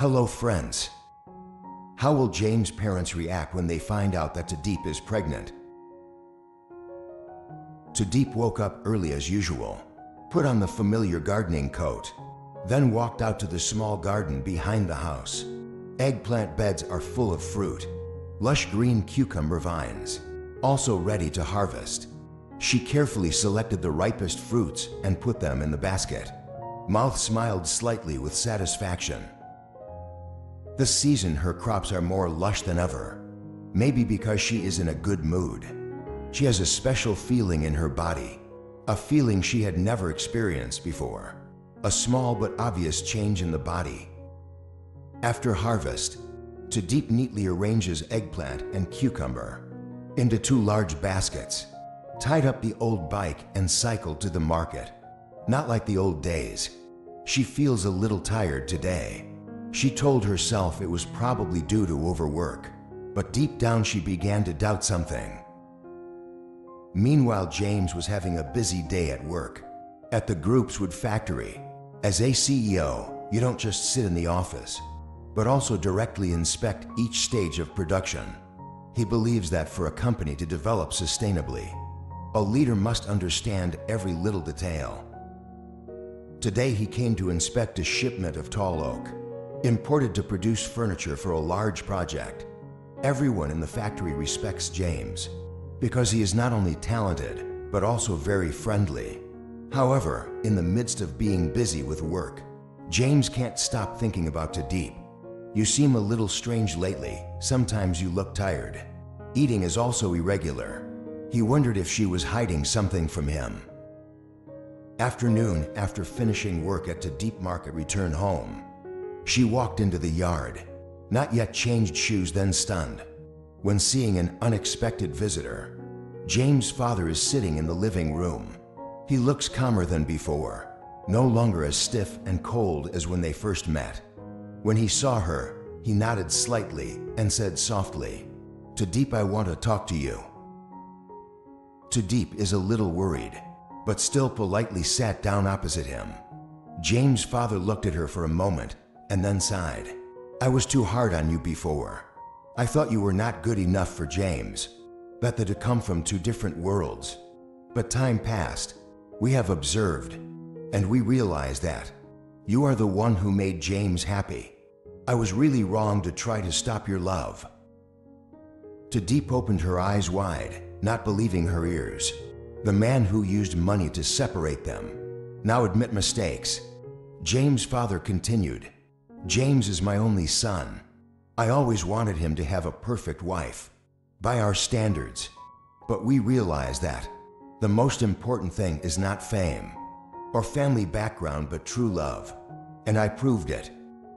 Hello, friends. How will James' parents react when they find out that Tadeep is pregnant? Tadeep woke up early as usual, put on the familiar gardening coat, then walked out to the small garden behind the house. Eggplant beds are full of fruit, lush green cucumber vines, also ready to harvest. She carefully selected the ripest fruits and put them in the basket. Mouth smiled slightly with satisfaction. This season, her crops are more lush than ever, maybe because she is in a good mood. She has a special feeling in her body, a feeling she had never experienced before, a small but obvious change in the body. After harvest, Tadeep neatly arranges eggplant and cucumber into 2 large baskets, tied up the old bike and cycled to the market. Not like the old days. She feels a little tired today. She told herself it was probably due to overwork, but deep down she began to doubt something. Meanwhile, James was having a busy day at work, at the Groupswood factory. As a CEO, you don't just sit in the office, but also directly inspect each stage of production. He believes that for a company to develop sustainably, a leader must understand every little detail. Today he came to inspect a shipment of tall oak, imported to produce furniture for a large project. Everyone in the factory respects James, because he is not only talented, but also very friendly. However, in the midst of being busy with work, James can't stop thinking about Tadeep. You seem a little strange lately. Sometimes you look tired. Eating is also irregular. He wondered if she was hiding something from him. Afternoon, after finishing work at Tadeep Market, returned home. She walked into the yard, not yet changed shoes, then stunned when seeing an unexpected visitor. James' father is sitting in the living room. He looks calmer than before, no longer as stiff and cold as when they first met. When he saw her, he nodded slightly and said softly, "Tadeep, I want to talk to you." Tadeep is a little worried, but still politely sat down opposite him. James' father looked at her for a moment and then sighed. "I was too hard on you before. I thought you were not good enough for James, that they had come from 2 different worlds. But time passed. We have observed, and we realized that you are the one who made James happy. I was really wrong to try to stop your love." Tadeep opened her eyes wide, not believing her ears. The man who used money to separate them now admit mistakes. James' father continued, "James is my only son. I always wanted him to have a perfect wife, by our standards. But we realized that the most important thing is not fame or family background, but true love. And I proved it."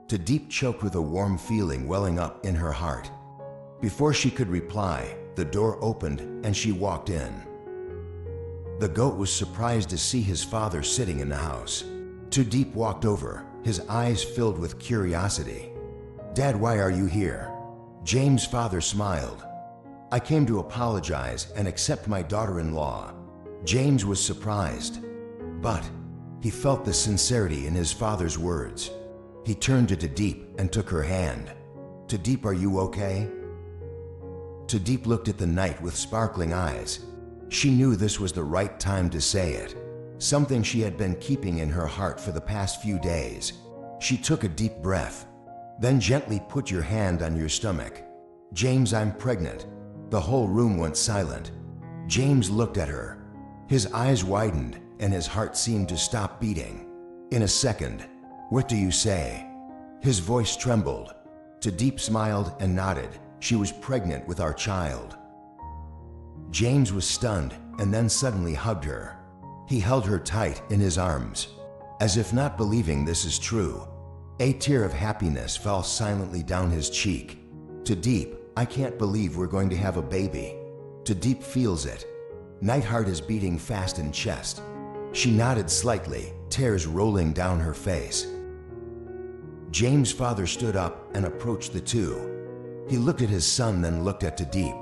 Tadeep choked with a warm feeling welling up in her heart. Before she could reply, the door opened and she walked in. The goat was surprised to see his father sitting in the house. Tadeep walked over, his eyes filled with curiosity. "Dad, why are you here?" James' father smiled. "I came to apologize and accept my daughter-in-law." James was surprised, but he felt the sincerity in his father's words. He turned to Tadeep and took her hand. "Tadeep, are you okay?" Tadeep looked at the night with sparkling eyes. She knew this was the right time to say it, something she had been keeping in her heart for the past few days. She took a deep breath, then gently put your hand on your stomach. "James, I'm pregnant." The whole room went silent. James looked at her. His eyes widened and his heart seemed to stop beating. In a second, "What do you say?" His voice trembled. Tadeep smiled and nodded. "She was pregnant with our child." James was stunned and then suddenly hugged her. He held her tight in his arms, as if not believing this is true. A tear of happiness fell silently down his cheek. "Tadeep, I can't believe we're going to have a baby." Tadeep feels it. Nightheart is beating fast in chest. She nodded slightly, tears rolling down her face. James' father stood up and approached the two. He looked at his son, then looked at Tadeep.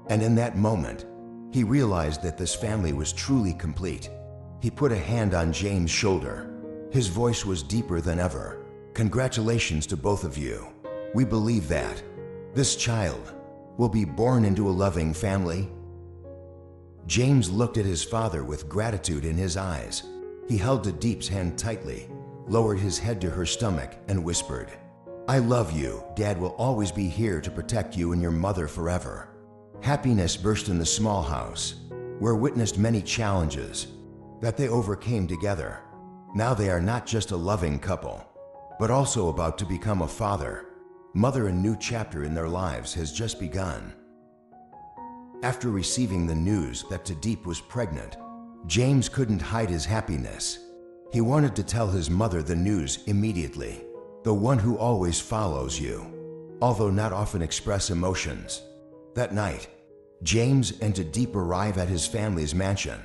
And in that moment, he realized that this family was truly complete. He put a hand on James' shoulder. His voice was deeper than ever. Congratulations to both of you. We believe that this child will be born into a loving family. James looked at his father with gratitude in his eyes. He held Deep's hand tightly, lowered his head to her stomach, and whispered, "I love you. Dad will always be here to protect you and your mother forever." Happiness burst in the small house, where witnessed many challenges that they overcame together. Now they are not just a loving couple, but also about to become a father, mother. A new chapter in their lives has just begun. After receiving the news that Deep was pregnant, James couldn't hide his happiness. He wanted to tell his mother the news immediately. The one who always follows you, although not often express emotions. That night, James and Deep arrive at his family's mansion.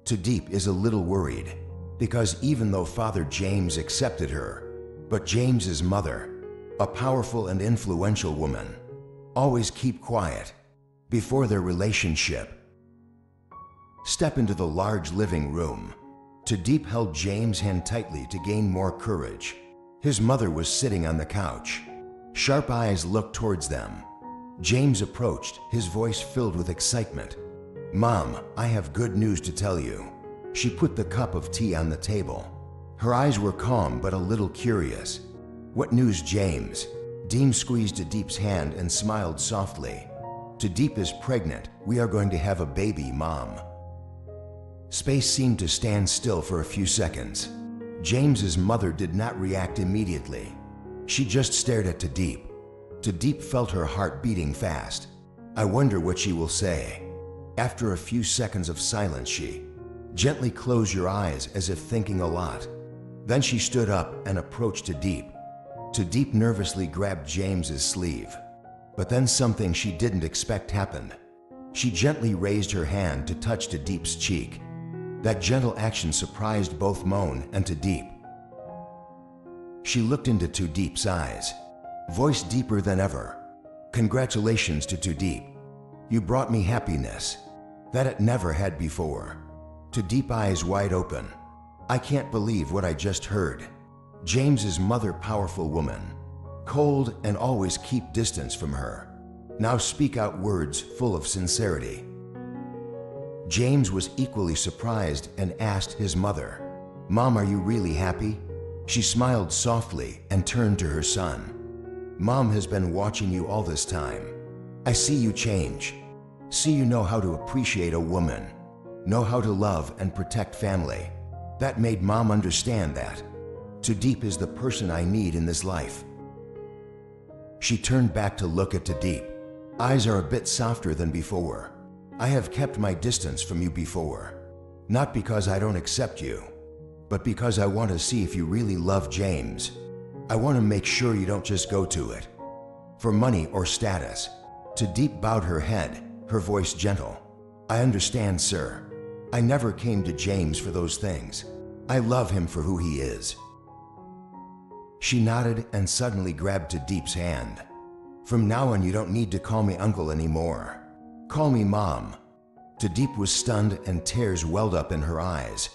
Deep is a little worried, because even though Father James accepted her, but James's mother, a powerful and influential woman, always keep quiet before their relationship. Step into the large living room. Deep held James' hand tightly to gain more courage. His mother was sitting on the couch. Sharp eyes looked towards them. James approached, his voice filled with excitement. "Mom, I have good news to tell you." She put the cup of tea on the table. Her eyes were calm but a little curious. "What news, James?" James squeezed Deep's hand and smiled softly. Deep is pregnant. We are going to have a baby, Mom. Space seemed to stand still for a few seconds. James's mother did not react immediately. She just stared at Deep. Deep felt her heart beating fast. "I wonder what she will say." After a few seconds of silence, she gently closed your eyes as if thinking a lot. Then she stood up and approached Deep. Deep nervously grabbed James's sleeve. But then something she didn't expect happened. She gently raised her hand to touch Deep's cheek. That gentle action surprised both Moan and Deep. She looked into Deep's eyes, voice deeper than ever. "Congratulations to Deep. You brought me happiness that it never had before." Deep, eyes wide open. "I can't believe what I just heard." James's mother, powerful woman, cold and always keep distance from her, now speak out words full of sincerity. James was equally surprised and asked his mother, "Mom, are you really happy?" She smiled softly and turned to her son. "Mom has been watching you all this time. I see you change. See you know how to appreciate a woman, know how to love and protect family." That made Mom understand that Deep is the person I need in this life. She turned back to look at Deep. Eyes are a bit softer than before. "I have kept my distance from you before, not because I don't accept you, but because I want to see if you really love James. I want to make sure you don't just go to it for money or status." Deep bowed her head, her voice gentle. "I understand, sir. I never came to James for those things. I love him for who he is." She nodded and suddenly grabbed Deep's hand. "From now on, you don't need to call me uncle anymore. Call me Mom." Deep was stunned and tears welled up in her eyes.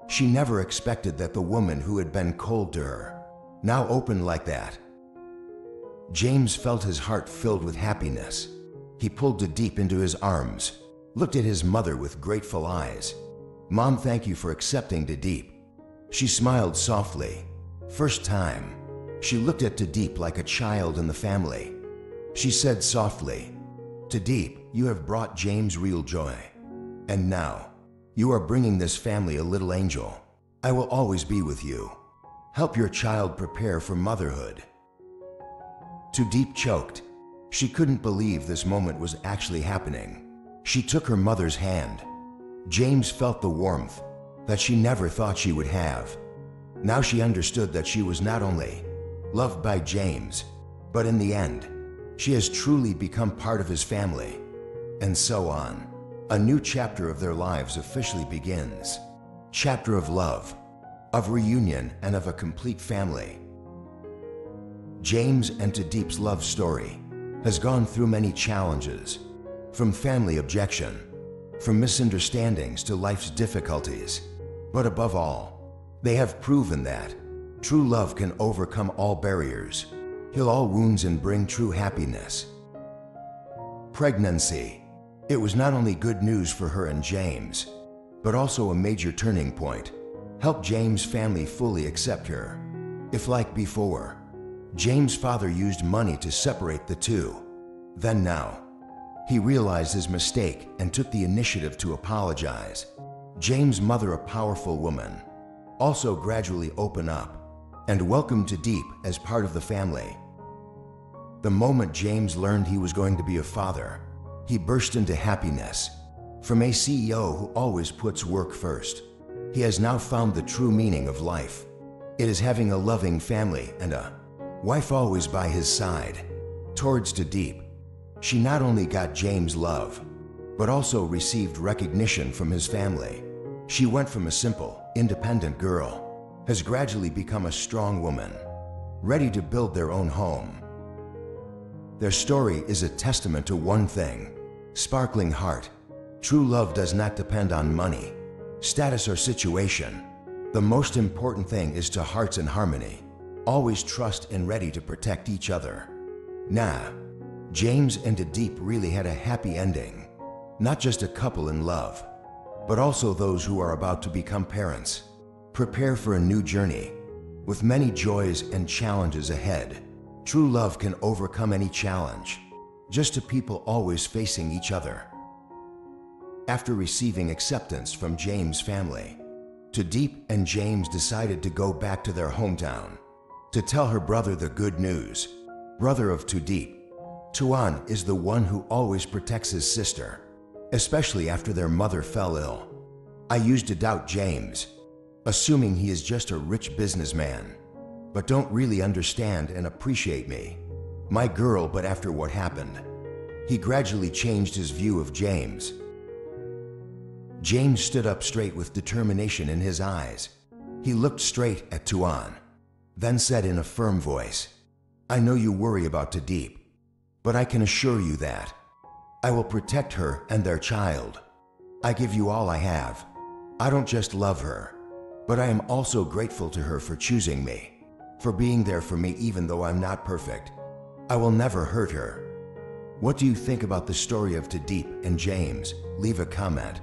She never expected that the woman who had been cold to her now opened like that. James felt his heart filled with happiness. He pulled Deep into his arms, looked at his mother with grateful eyes. "Mom, thank you for accepting Deep." She smiled softly. First time, she looked at Deep like a child in the family. She said softly, "Deep, you have brought James real joy. And now, you are bringing this family a little angel. I will always be with you. Help your child prepare for motherhood." Deep choked. She couldn't believe this moment was actually happening. She took her mother's hand. James felt the warmth that she never thought she would have. Now she understood that she was not only loved by James, but in the end, she has truly become part of his family. And so on. A new chapter of their lives officially begins. Chapter of love, of reunion, and of a complete family. James and Deep's love story has gone through many challenges, from family objection, from misunderstandings to life's difficulties. But above all, they have proven that True love can overcome all barriers, heal all wounds, and bring true happiness. Pregnancy. It was not only good news for her and James, but also a major turning point. Helped James' family fully accept her. If, like before, James' father used money to separate the two, then now, he realized his mistake and took the initiative to apologize. James' mother, a powerful woman, also gradually opened up and welcomed Deep as part of the family. The moment James learned he was going to be a father, he burst into happiness. From a CEO who always puts work first, he has now found the true meaning of life. It is having a loving family and a wife always by his side. Towards Deep, she not only got James' love, but also received recognition from his family. She went from a simple, independent girl, has gradually become a strong woman, ready to build their own home. Their story is a testament to one thing: sparkling heart. True love does not depend on money, status, or situation. The most important thing is to hearts and harmony, always trust and ready to protect each other. James and Deep really had a happy ending. Not just a couple in love, but also those who are about to become parents. Prepare for a new journey, with many joys and challenges ahead. True love can overcome any challenge, just two people always facing each other. After receiving acceptance from James' family, Deep and James decided to go back to their hometown to tell her brother the good news. Brother of Deep, Tuan is the one who always protects his sister, especially after their mother fell ill. I used to doubt James, assuming he is just a rich businessman, but don't really understand and appreciate me, my girl. But after what happened, he gradually changed his view of James. James stood up straight with determination in his eyes. He looked straight at Tuan, then said in a firm voice, "I know you worry about Deep, but I can assure you that I will protect her and their child. I give you all I have. I don't just love her, but I am also grateful to her for choosing me, for being there for me even though I'm not perfect. I will never hurt her." What do you think about the story of Deep and James? Leave a comment.